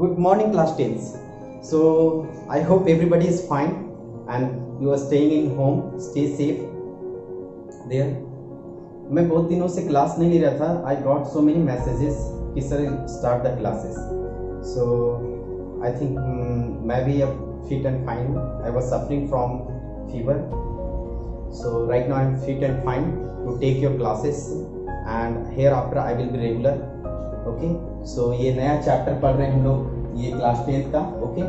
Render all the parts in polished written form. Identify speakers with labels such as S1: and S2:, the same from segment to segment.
S1: Good morning, class 10s. So I hope everybody is fine and you are staying in home. Stay safe there. मैं बहुत दिनों से class नहीं ले रहा था. I got so many messages कि sir start the classes. So I think मैं भी अब fit and fine. I was suffering from fever. So right now I am fit and fine to take your classes and hereafter I will be regular. Okay so ये नया chapter पढ़ रहे हैं हम लोग, ये क्लास 10th का. Okay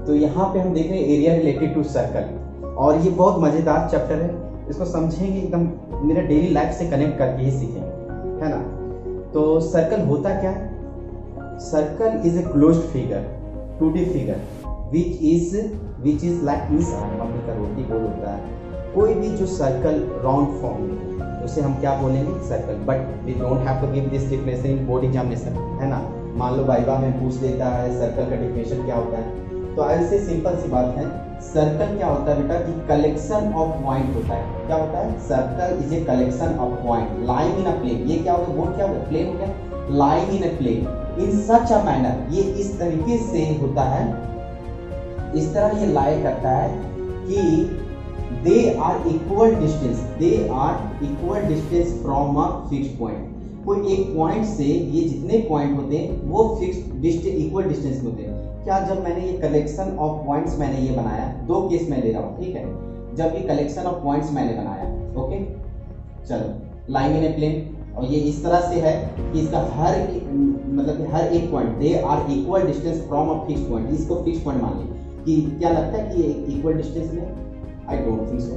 S1: तो यहाँ पे हम देख रहे हैं एरिया रिलेटेड टू सर्कल और ये बहुत मज़ेदार चैप्टर है. इसको समझेंगे एकदम मेरा डेली लाइफ से कनेक्ट करके ही सीखेंगे, है ना. तो सर्कल होता क्या है? Circle is a closed figure, 2D figure which is like mummy का रोटी गोल होता है. कोई भी जो सर्कल राउंड फॉर्म में उसे हम क्या बोलेंगे? Circle. But we don't have to give this definition in board examination, है ना. मान लो वाइवा में पूछ देता है सर्कल का डेफिनेशन क्या होता है, तो ऐसे सिंपल सी बात है. सर्कल क्या होता है बेटा? कि कलेक्शन ऑफ पॉइंट होता है. क्या होता है? Circle is a collection of point lying in a plane. ये क्या हो गया? बोर्ड क्या हो गया? प्लेन हो गया. Lying in a plane in such a manner. ये इस तरीके से होता है, इस तरह ये लाई करता है कि they are equal distance from a fixed point. कोई एक पॉइंट से ये जितने पॉइंट होते हैं वो फिक्स्ड डिस्टेंस, इक्वल डिस्टेंस में होते हैं. क्या? जब मैंने ये कलेक्शन ऑफ पॉइंट्स मैंने ये बनाया, दो केस में ले रहा हूँ, ठीक है. जब ये कलेक्शन ऑफ पॉइंट्स मैंने बनाया, ओके चलो लाइन इन ए प्लेन, और ये इस तरह से है कि इसका हर मतलब हर एक point they are equal distance from a fixed point. इसको फिक्स्ड पॉइंट मान ली कि क्या लगता है कि ये इक्वल डिस्टेंस में? आई डोंट थिंक सो,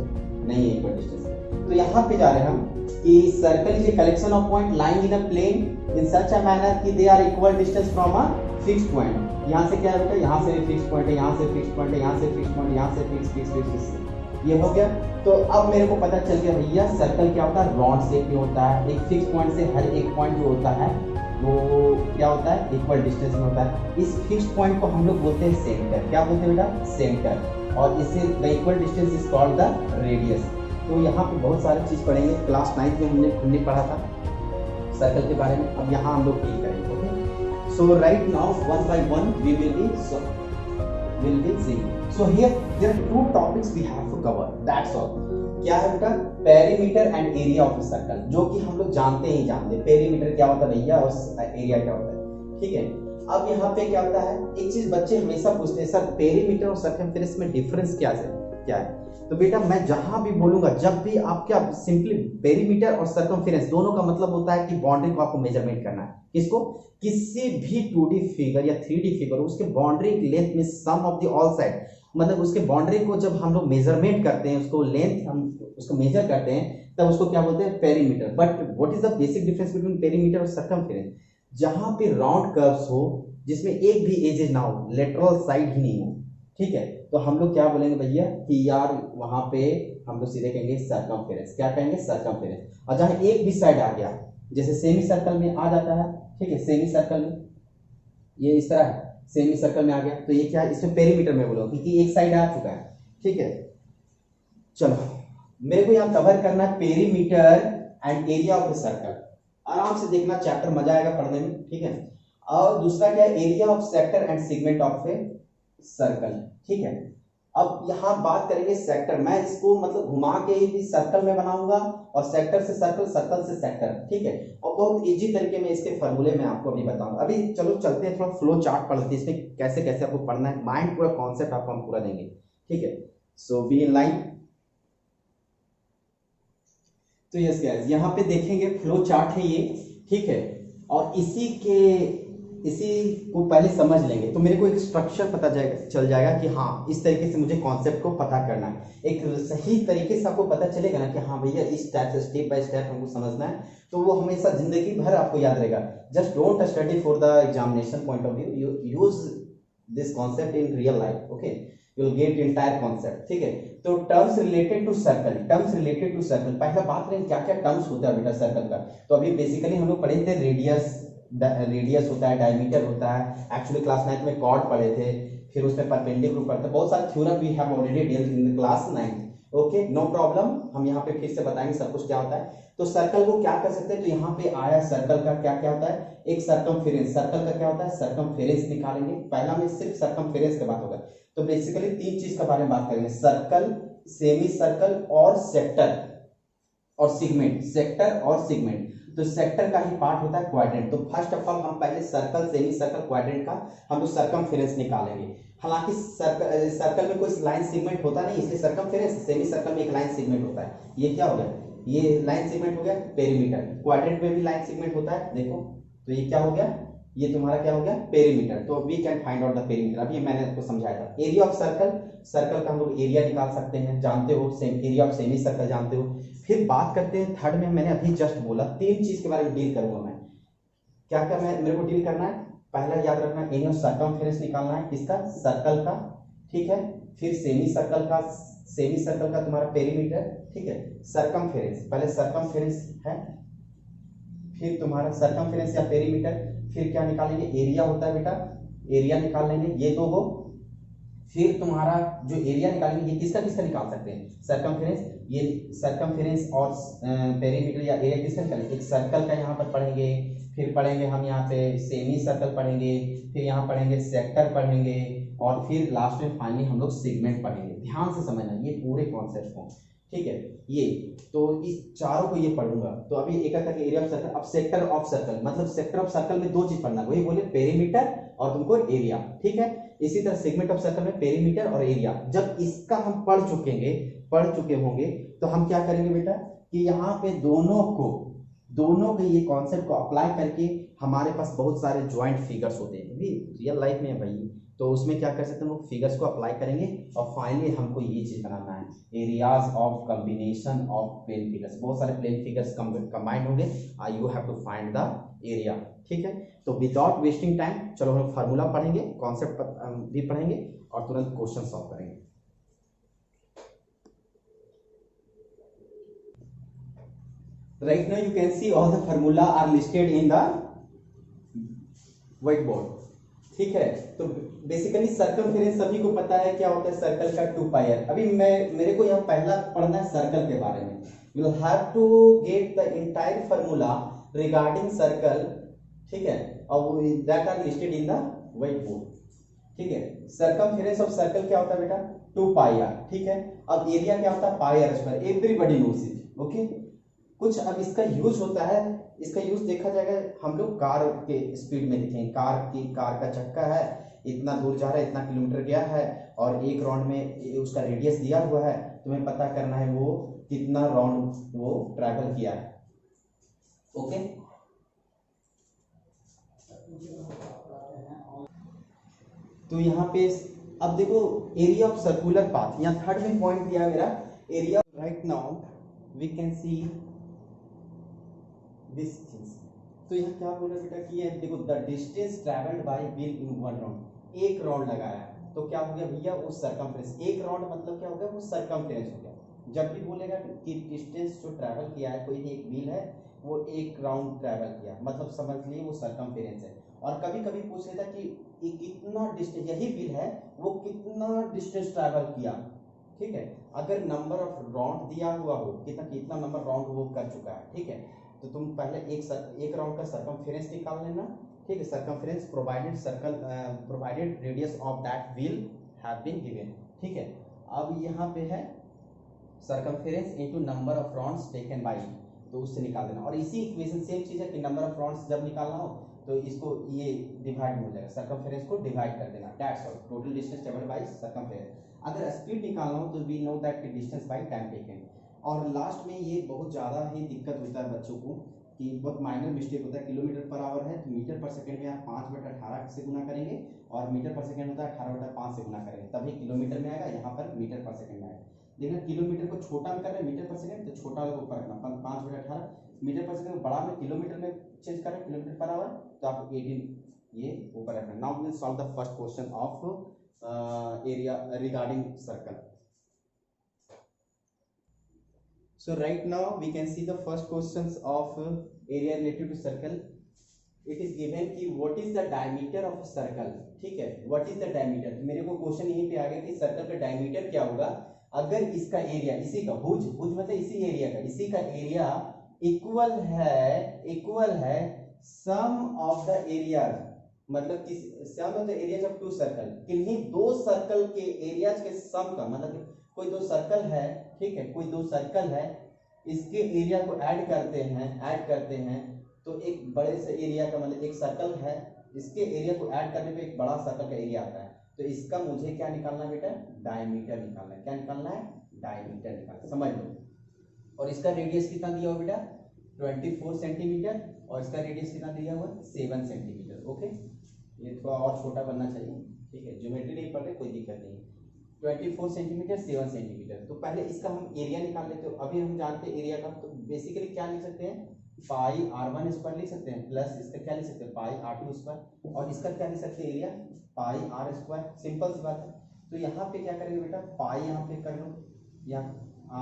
S1: नहीं है इक्वल डिस्टेंस. तो यहाँ पे जा रहे हैं हम कि circle is a collection of point lying in a plane in such a manner कि they are equal distance from a fixed point. यहाँ से क्या है बेटा? यहाँ से फिक्स्ड पॉइंट है, यहाँ से फिक्स्ड पॉइंट है, यहाँ से फिक्स्ड पॉइंट, यहाँ से फिक्स. ये हो गया. तो अब मेरे को पता चल गया भैया सर्कल क्या होता है? राउंड शेप में होता है. एक फिक्स पॉइंट से हर एक पॉइंट जो होता है वो क्या होता है? इक्वल डिस्टेंस में होता है. इस फिक्स्ड पॉइंट को हम लोग बोलते हैं सेंटर. क्या बोलते हैं बेटा? सेंटर. और इससे the equal distance is called the radius. तो यहाँ पे बहुत सारी चीज़ पढ़ेंगे. क्लास 9 में हमने पढ़ा था सर्कल के बारे में. अब यहाँ हम लोग डील करेंगे. Okay so right now one by one we will be seeing. So here there are two topics we have to cover, that's all. क्या है बेटा? Perimeter and area of a circle, जो कि हम लोग जानते हैं. पेरीमीटर क्या होता है भैया और एरिया क्या होता है, ठीक है. अब यहाँ पे क्या होता है? एक चीज बच्चे हमेशा पूछते हैं, सर पेरीमीटर और सर्कमफेरेंस में डिफरेंस क्या है? तो बेटा मैं जहां भी बोलूंगा, जब भी आप क्या सिंपली पेरीमीटर और सर्कमफेरेंस दोनों का मतलब होता है कि बाउंड्री को आपको मेजरमेंट करना है. किसको? किसी भी 2D फिगर या 3D फिगर उसके बाउंड्री लेंथ में सम ऑफ द ऑल साइड, मतलब उसके बाउंड्री को जब हम लोग मेजरमेंट करते हैं, उसको लेंथ हम उसको मेजर करते हैं, तब उसको क्या बोलते हैं? Perimeter. But what is the basic difference between perimeter और सर्कमफेरेंस? जहां पे राउंड कर्व्स हो जिसमें एक भी एजेस ना हो, लेटरल साइड ही नहीं हो, ठीक है, तो हम लोग क्या बोलेंगे भैया कि यार वहां पे हम लोग सीधे कहेंगे सर्कमफेरेंस. क्या कहेंगे? सर्कमफेरेंस. और जहां एक भी साइड आ गया, जैसे सेमी सर्कल में आ जाता है, ठीक है, सेमी सर्कल में ये इस तरह है, सेमी सर्कल में आ गया, तो ये क्या है? इसमें पेरीमीटर में बोलो क्योंकि एक साइड आ चुका है, ठीक है. चलो मेरे को यहाँ कवर करना है perimeter and area of the circle. आराम से देखना, चैप्टर मजा आएगा पढ़ने में, ठीक है. और दूसरा क्या है? Area of sector and segment of a circle, ठीक है. अब यहाँ बात करेंगे सेक्टर. मैं इसको मतलब घुमा के भी सर्कल में बनाऊंगा और सेक्टर से सर्कल, सर्कल से सेक्टर, ठीक है. और बहुत इजी तरीके में इसके फॉर्मूले में आपको अभी बताऊंगा. अभी चलो चलते हैं, थोड़ा फ्लो चार्ट पढ़ते हैं, इसमें कैसे कैसे आपको पढ़ना है. माइंड पूरा कॉन्सेप्ट आपको हम पूरा देंगे, ठीक है. सो बी इन लाइन. तो यस गाइस, यहाँ पे देखेंगे फ्लो चार्ट है ये, ठीक है. और इसी को पहले समझ लेंगे तो मेरे को एक स्ट्रक्चर पता चल जाएगा कि हाँ इस तरीके से मुझे कॉन्सेप्ट को पता करना है. एक सही तरीके से आपको पता चलेगा ना कि हाँ भैया इस टाइप से स्टेप बाय स्टेप हमको समझना है, तो वो हमेशा जिंदगी भर आपको याद रहेगा. Just don't study for the examination point of view, use this concept in real life. Okay you will get entire concept, ठीक है. तो टर्म्स रिलेटेड टू सर्कल, पहला बात करें क्या क्या टर्म्स होता है बेटा सर्कल का. तो अभी बेसिकली हम लोग पढ़े थे रेडियस होता है, डायमीटर होता है. एक्चुअली क्लास 9 में कॉर्ड पढ़े थे, फिर उसमें परपेंडिकुलर पढ़ते, बहुत सारे theorem we have already dealt in class 9. Okay, no problem, हम यहाँ पे फिर से बताएंगे सब कुछ क्या होता है। तो सर्कल को क्या कर सकते हैं, तो यहाँ पे आया सर्कल का क्या क्या होता है, एक सर्कमफेरेंस, सर्कल का क्या होता है, सर्कमफेरेंस निकालेंगे। पहला में सिर्फ सर्कमफेरेंस की बात होगा, तो बेसिकली तीन चीज के बारे में बात करेंगे, सर्कल, सेमी सर्कल और सेक्टर और सिगमेंट, सेक्टर और सिगमेंट। तो सेक्टर का ही पार्ट होता है क्वाड्रेंट। तो फर्स्ट ऑफ ऑल हम पहले सर्कल, सेमी सर्कल, क्वाड्रेंट का हम लोग सर्कमफेरेंस निकालेंगे। हालांकि सर्कल में कोई लाइन सेगमेंट होता नहीं, इसलिए सर्कमफेरेंस, सेमी सर्कल में एक लाइन सेगमेंट होता है। ये क्या हो गया, ये लाइन सेगमेंट हो गया पेरीमीटर। क्वाड्रेंट में भी लाइन सेगमेंट होता है, देखो, तो ये क्या हो गया, ये तुम्हारा क्या हो गया, पेरीमीटर। तो we can find out the perimeter, अभी मैंने आपको समझाया था। एरिया ऑफ सर्कल, सर्कल का हम लोग एरिया निकाल सकते हैं, जानते हो, एरिया ऑफ सेमी सर्कल जानते हो। फिर बात करते हैं थर्ड में, मैंने अभी जस्ट बोला तीन चीज के बारे में डील करूंगा मैं। क्या क्या मैं मेरे को डील करना है, पहला याद रखना एरिया ऑफ सर्कमफेरेंस निकालना है, किसका, सर्कल का, ठीक है। फिर सेमी सर्कल का, सेमी सर्कल का तुम्हारा पेरीमीटर, ठीक है। सर्कमफेरेंस, पहले सर्कमफेरेंस है, फिर तुम्हारा सर्कमफेरेंस या पेरीमीटर, फिर क्या निकालेंगे, एरिया होता है बेटा, एरिया निकाल लेंगे, ये दो हो। फिर तुम्हारा जो एरिया निकालेंगे, ये किसका किसका निकाल सकते हैं, सर्कमफेरेंस, ये सर्कमफेरेंस और पेरीमीटर या एरिया किसका निकालेंगे, एक सर्कल का यहाँ पर पढ़ेंगे, फिर पढ़ेंगे हम यहाँ पे सेमी सर्कल पढ़ेंगे, फिर यहाँ पढ़ेंगे सेक्टर पढ़ेंगे, और फिर लास्ट में फाइनली हम लोग सेगमेंट पढ़ेंगे। ध्यान से समझना ये पूरे कॉन्सेप्ट को, ठीक है। ये तो इस चारों को ये पढ़ूंगा। तो अभी एक करके एरिया ऑफ सर्कल, अब सेक्टर ऑफ सर्कल, मतलब सेक्टर ऑफ सर्कल में दो चीज पढ़ना, वही बोले पेरीमीटर और तुमको एरिया, ठीक है। इसी तरह सेगमेंट ऑफ सर्कल में पेरीमीटर और एरिया। जब इसका हम पढ़ चुके होंगे, तो हम क्या करेंगे बेटा, कि यहाँ पे दोनों के ये कॉन्सेप्ट को अप्लाई करके हमारे पास बहुत सारे ज्वाइंट फिगर्स होते हैं, भी रियल लाइफ में है भाई। तो उसमें क्या कर सकते हैं, हम फिगर्स को अप्लाई करेंगे और फाइनली हमको ये चीज बनाना है, areas of combination of plane figures. बहुत सारे प्लेन फिगर्स कंबाइंड होंगे, you have to find the area, ठीक है। तो विदाउट वेस्टिंग टाइम चलो हम फार्मूला पढ़ेंगे, कॉन्सेप्ट भी पढ़ेंगे और तुरंत क्वेश्चन सॉल्व करेंगे। Right now you can see all the formula are listed in the white board, ठीक है। तो बेसिकली सर्कमफेरेंस सभी को पता है क्या होता है, सर्कल का 2 पाई r। अभी मेरे को यहाँ पहला पढ़ना है सर्कल के बारे में। You will have to get the entire formula regarding circle, ठीक है, और that are listed in the white board, ठीक है। सर्कमफेरेंस ऑफ सर्कल क्या होता है बेटा, 2 पाई r, ठीक है। अब एरिया क्या होता है, पाई r square, everybody knows it, okay. कुछ अब इसका यूज होता है, इसका यूज देखा जाएगा, हम लोग कार के स्पीड में देखें, कार का चक्का है, इतना दूर जा रहा है, इतना किलोमीटर गया है, और एक राउंड में उसका रेडियस दिया हुआ है, तुम्हें पता करना है वो कितना राउंड वो ट्रैवल किया है, ओके। तो यहाँ पे अब देखो एरिया ऑफ सर्कुलर पाथ, यहाँ थर्ड में पॉइंट दिया मेरा area. Right now we can see this things. तो यहाँ क्या बोल रहा है बेटा कि ये देखो, the distance travelled bye wheel in one round, एक राउंड लगाया, तो क्या हो गया भैया, वो सर्कमफेरेंस, एक राउंड मतलब क्या हो गया, वो सर्कमफेरेंस हो गया। जब भी बोलेगा कि डिस्टेंस जो ट्रैवल किया है, कोई एक व्हील है वो एक राउंड ट्रैवल किया, मतलब समझ लिए वो सर्कमफेरेंस है। और कभी कभी पूछ लेता कि कितना डिस्टेंस, यही व्हील है वो कितना डिस्टेंस ट्रैवल किया, ठीक है। अगर नंबर ऑफ राउंड दिया हुआ हो, कितना नंबर राउंड वो कर चुका है, ठीक है, तो तुम पहले एक राउंड का सर्कमफेरेंस निकाल लेना, ठीक है। Circumference provided radius of that wheel have been given, ठीक है। अब यहाँ पे है circumference into number of rounds taken by, तो उससे निकाल देना। और इसी इक्वेशन सेम चीज है कि नंबर ऑफ राउंड्स जब निकालना हो तो इसको ये डिवाइड हो जाएगा, सर्कमफेरेंस को डिवाइड कर देना, that's all, total distance travelled by circumference. अगर स्पीड निकालना हो तो we know that distance by time taken. और लास्ट में ये बहुत ज़्यादा ही दिक्कत होता है बच्चों को कि बहुत माइनर मिस्टेक होता है, किलोमीटर पर आवर है तो मीटर पर सेकंड में आप 5/18 से गुना करेंगे, और मीटर पर सेकंड होता है 18/5 से गुना करेंगे, तभी किलोमीटर में आएगा, यहाँ पर मीटर पर सेकंड में आएगा। लेकिन किलोमीटर को छोटा में कर रहे हैं मीटर पर सेकंड, तो छोटा वाले को ऊपर रखना, 5/18 मीटर पर सेकंड, बड़ा में किलोमीटर में चेंज करें, किलोमीटर पर आवर, तो आप 18 ये ऊपर रखना। Now we will solve the first question of area regarding circle. So right now we can see the first questions of area related to circle. It is given कि what is the diameter of a circle, ठीक है, what is the diameter। मेरे को question यहीं पे आ गया कि circle का डायमीटर क्या होगा, अगर इसका एरिया इसी का हुज हुज मतलब इसी एरिया का, इसी का एरिया इक्वल है सम ऑफ द एरिया, मतलब किस sum of the areas of two circle, किन्हीं दो सर्कल के एरियाज के सम का, मतलब कोई दो सर्कल है, ठीक है, कोई दो सर्कल है, इसके एरिया को ऐड करते हैं तो एक बड़े से एरिया का, मतलब एक सर्कल है, इसके एरिया को ऐड करने पे एक बड़ा सर्कल का एरिया आता है। तो इसका मुझे क्या निकालना है बेटा, डायमीटर निकालना है। क्या निकालना है, डायमीटर निकालना, समझ लो। और इसका रेडियस कितना दिया हुआ बेटा, 24 सेंटीमीटर, और इसका रेडियस कितना दिया हुआ, 7 सेंटीमीटर। ओके, ये थोड़ा और छोटा बनना चाहिए, ठीक है, ज्योमेट्री नहीं पढ़ रहे कोई दिक्कत नहीं। 24 सेंटीमीटर 7 सेंटीमीटर। तो पहले इसका हम एरिया निकाल लेते हो। अभी हम जानते हैं एरिया का, तो बेसिकली क्या लिख सकते हैं, पाई r1 स्क्वायर लिख सकते हैं, प्लस इसका क्या लिख सकते हैं, पाई r2 स्क्वायर, और इसका क्या लिख सकते हैं, area pi r square. Simple सी बात है। तो यहाँ पे क्या करेंगे बेटा, पाई यहाँ पे कर लो, यहाँ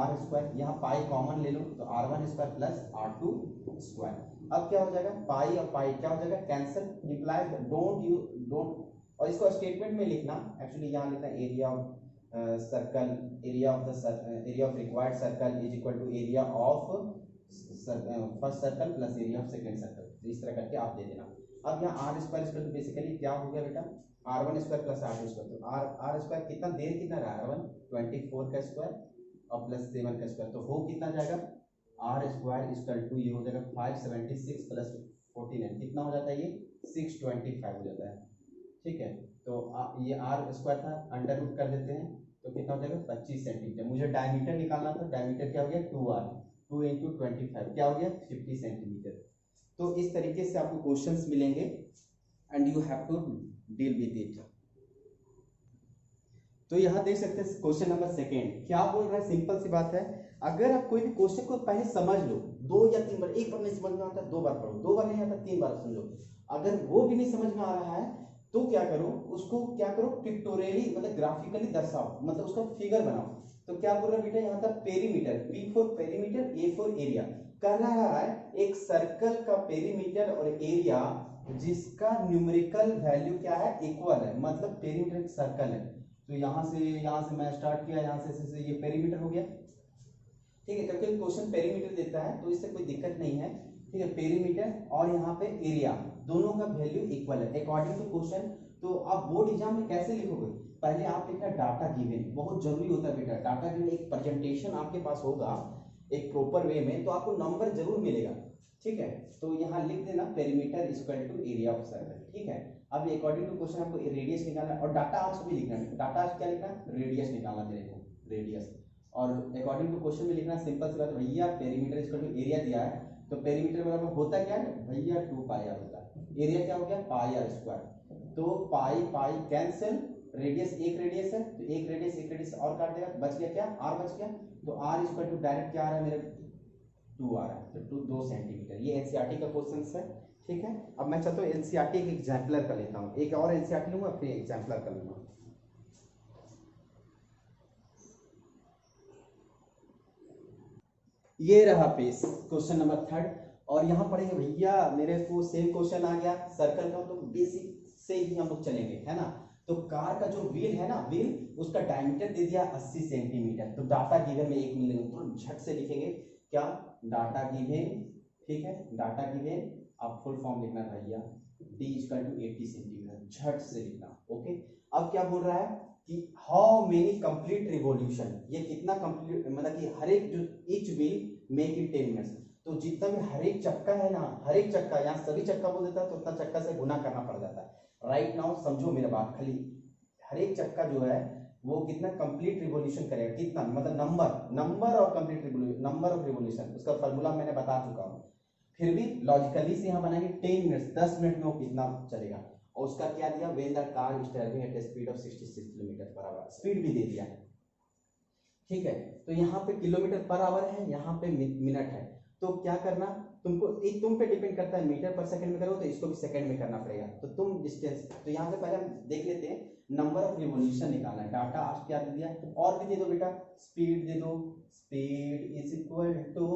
S1: r स्क्वायर, यहाँ पाई कॉमन ले लो, तो r1 square plus r2 square. अब क्या हो जाएगा, पाई और पाई क्या हो जाएगा, कैंसिल, इंप्लाइज डोंट, और इसको स्टेटमेंट में लिखना, एक्चुअली यहाँ लिखना area of circle, area of required circle is equal to area of first circle plus area of second circle. इस तरह करके आप दे देना। अब यहाँ आर स्क्वायर स्क्वायर, तो बेसिकली क्या हो गया बेटा, r1 square plus r2 square. तो आर स्क्वायर कितना देर कितना रहा, r1 24 का स्क्वायर और प्लस 7 का स्क्वायर, तो हो कितना जाएगा, आर स्क्वायर इक्वल टू ये हो जाएगा 576 प्लस 49, कितना हो जाता है ये 625 हो जाता है, ठीक है। तो ये आर स्क्वायर था, अंडर रूट कर देते हैं, तो कितना हो जाएगा 25 सेंटीमीटर। मुझे डायमीटर निकालना था, डायमीटर क्या हो गया 2r, 2 इंटू 25 क्या हो गया 50 सेंटीमीटर। तो इस तरीके से आपको क्वेश्चंस मिलेंगे and you have to deal with it. तो यहाँ देख सकते हैं क्वेश्चन नंबर सेकेंड क्या बोल रहा है, सिंपल सी बात है। अगर आप कोई भी क्वेश्चन को पहले समझ लो, 2 या 3 बार, एक बार नहीं समझ में आता 2 बार पढ़ो, 2 बार नहीं आता 3 बार समझो। अगर वो भी नहीं समझ में आ रहा है तो क्या करो, उसको क्या करो, पिक्टोरियली मतलब ग्राफिकली दर्शाओ, मतलब उसका फिगर बनाओ। तो क्या बोल रहा है बेटा, यहाँ तक perimeter, P for perimeter, A for area, कर रहा है एक सर्कल का पेरीमीटर और एरिया जिसका न्यूमेरिकल वैल्यू क्या है, इक्वल है, मतलब पेरीमीटर एक सर्कल है। तो यहाँ से मैं स्टार्ट किया, यहाँ से ये पेरीमीटर हो गया, ठीक है, क्योंकि क्वेश्चन पेरीमीटर देता है तो इससे कोई दिक्कत नहीं है, ठीक है। पेरीमीटर और यहाँ पे एरिया दोनों का वैल्यू इक्वल है अकॉर्डिंग टू क्वेश्चन। तो आप बोर्ड एग्जाम में कैसे लिखोगे, पहले आप लिखना डाटा गिवन, बहुत जरूरी होता है बेटा डाटा गिवन। एक प्रेजेंटेशन आपके पास होगा एक प्रॉपर वे में तो आपको नंबर जरूर मिलेगा, ठीक है। तो यहाँ लिख देना perimeter equal to area of circle, ठीक है। अब अकॉर्डिंग टू क्वेश्चन आपको रेडियस निकालना है और डाटा आर्स भी लिखना है। डाटा आर्स क्या लिखना है, रेडियस निकालना तेरे को, रेडियस। और अकॉर्डिंग टू क्वेश्चन में लिखना सिंपल सी बात, भैया पेरीमीटर इक्वल टू एरिया दिया है तो पेरीमीटर बराबर होता क्या है भैया 2 पाई आर होता है, एरिया क्या हो गया पाई आर स्क्वायर। तो पाई पाई कैंसिल, रेडियस एक रेडियस है तो एक रेडियस और काट देगा, बच गया क्या आर बच गया। तो आर इक्वल टू डायरेक्ट क्या आ रहा है मेरे 2 आ रहा है, तो 2 सेंटीमीटर। ये एनसीईआरटी का क्वेश्चन है, ठीक है। अब मैं चाहता हूँ एनसीईआरटी एक एग्जाम्पलर कर लेता हूँ, एक और एनसीईआरटी लूंगा फिर एग्जाम्पलर कर लूंगा। ये रहा पेज क्वेश्चन नंबर 3 और यहाँ पढ़ेंगे भैया मेरे को सेम क्वेश्चन आ गया सर्कल का, तो बेसिक से ही हम लोग चलेंगे, है ना। तो कार का जो व्हील है ना, व्हील उसका डायमीटर दे दिया 80 सेंटीमीटर। तो डाटा गिवन में एक मिलेगा, तो झट से लिखेंगे क्या, डाटा गिवन, ठीक है, डाटा गिवन आप फुल फॉर्म लिखना भैया d इक्वल टू 80 सेंटीमीटर, झट से लिखना, ओके। अब क्या बोल रहा है कि हाउ मेनी कंप्लीट रिवॉल्यूशन, ये कितना कंप्लीट, मतलब कि हर एक जो each wheel make in 10 minutes. तो जितना भी हर एक चक्का है ना, हर एक चक्का, यहाँ सभी चक्का बोल देता है तो उतना चक्का से गुना करना पड़ जाता है। राइट नाउ समझो मेरा बात, खाली हर एक चक्का जो है वो कितना कंप्लीट रिवॉल्यूशन करेगा, कितना मतलब number of complete revolution, number of revolution, उसका फॉर्मूला मैंने बता चुका हूँ। फिर भी लॉजिकली से यहाँ बनाएंगे 10 मिनट्स, 10 मिनट में वो कितना चलेगा। और उसका क्या दिया, when the car is travelling eight A speed of 66 kilometre per our, speed भी दे दिया है, ठीक है। तो यहाँ पे किलोमीटर पर आवर है, यहाँ पे मिनट है। तो क्या करना तुमको, एक तुम पे डिपेंड करता है, मीटर पर सेकंड में करो तो इसको भी सेकंड में करना पड़ेगा। तो तुम डिस्टेंस, तो यहाँ से पहले हम देख लेते हैं नंबर ऑफ रिवॉल्यूशन निकालना है। डाटा आज क्या दे दिया, और भी दे दो बेटा, स्पीड दे दो, speed is equal to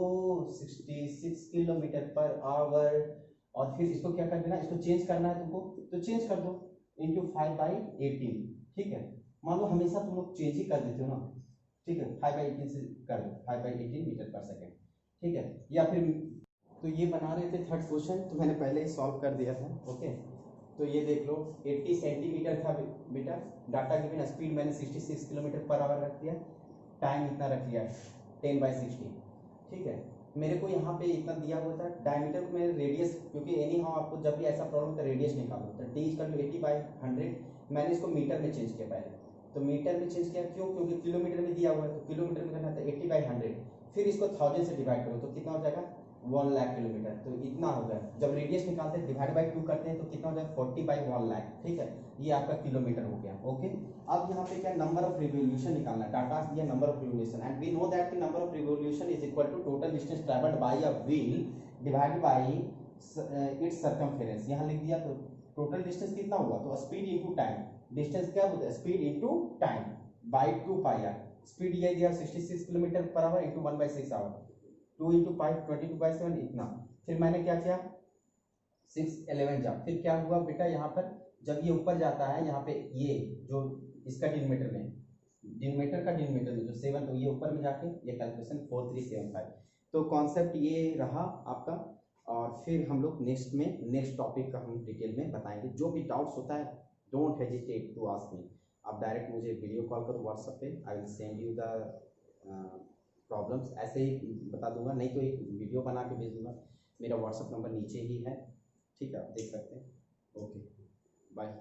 S1: 66 kilometre per hour. और फिर इसको क्या कर देना, इसको चेंज करना है तुमको, तो चेंज कर दो इंटू 5/18, ठीक है। मान लो हमेशा तुम लोग चेंज ही कर देते हो ना, ठीक है, 5/18 से कर दो, 5/18 मीटर पर सेकेंड, ठीक है। या फिर तो ये बना रहे थे थर्ड क्वेश्चन, तो मैंने पहले ही सॉल्व कर दिया था। ओके, तो ये देख लो 80 सेंटीमीटर था बेटा, डाटा गिवन, स्पीड मैंने 66 किलोमीटर पर आवर रख दिया, टाइम इतना रख लिया 10/60, ठीक है। मेरे को यहाँ पे इतना दिया हुआ था, डायमीटर को मैंने रेडियस, क्योंकि एनी हाउ आपको जब भी ऐसा प्रॉब्लम तो रेडियस निकालो, तो डी इक्वल टू 80/100, मैंने इसको मीटर में चेंज किया पहले, तो मीटर में चेंज किया क्यों, क्योंकि किलोमीटर में दिया हुआ है, तो किलोमीटर में करना था 80/100, फिर इसको 1000 से डिवाइड करो तो कितना हो जाएगा 1 लाख किलोमीटर, तो इतना हो गया। जब रेडियस निकालते हैं डिवाइड बाई 2 करते हैं तो कितना हो जाएगा 40/1 लाख, ठीक है, ये आपका किलोमीटर हो गया। ओके, अब यहाँ पे क्या नंबर ऑफ रिवोल्यूशन निकालना है, डाटा दिया number of revolution, and we know that number of revolution is equal to total distance travelled by a wheel divided by its circumference. यहाँ लिख दिया, तो टोटल डिस्टेंस कितना हुआ, तो स्पीड इनटू टाइम, डिस्टेंस क्या होता है speed into time by 2 pi R, speed ये दिया 66 kilometre per our into 1/6 our, 2 into 5 22/7 इतना। फिर मैंने क्या किया 611 जा, फिर क्या हुआ बेटा यहाँ पर जब ये ऊपर जाता है, यहाँ पे ये जो इसका डिनोमीटर में, डिनोमीटर का डिनोमीटर में जो 7, तो ये ऊपर में जाके ये कैलकुलेशन 4375, तो कॉन्सेप्ट ये रहा आपका। और फिर हम लोग नेक्स्ट में नेक्स्ट टॉपिक का हम डिटेल में बताएंगे। जो भी डाउट्स होता है don't hesitate to ask me, आप डायरेक्ट मुझे वीडियो कॉल करो व्हाट्सएप पे, I will send you the problems, ऐसे ही बता दूंगा, नहीं तो एक वीडियो बना के भेज दूंगा। मेरा व्हाट्सएप नंबर नीचे ही है, ठीक है, आप देख सकते हैं। Okay, bye.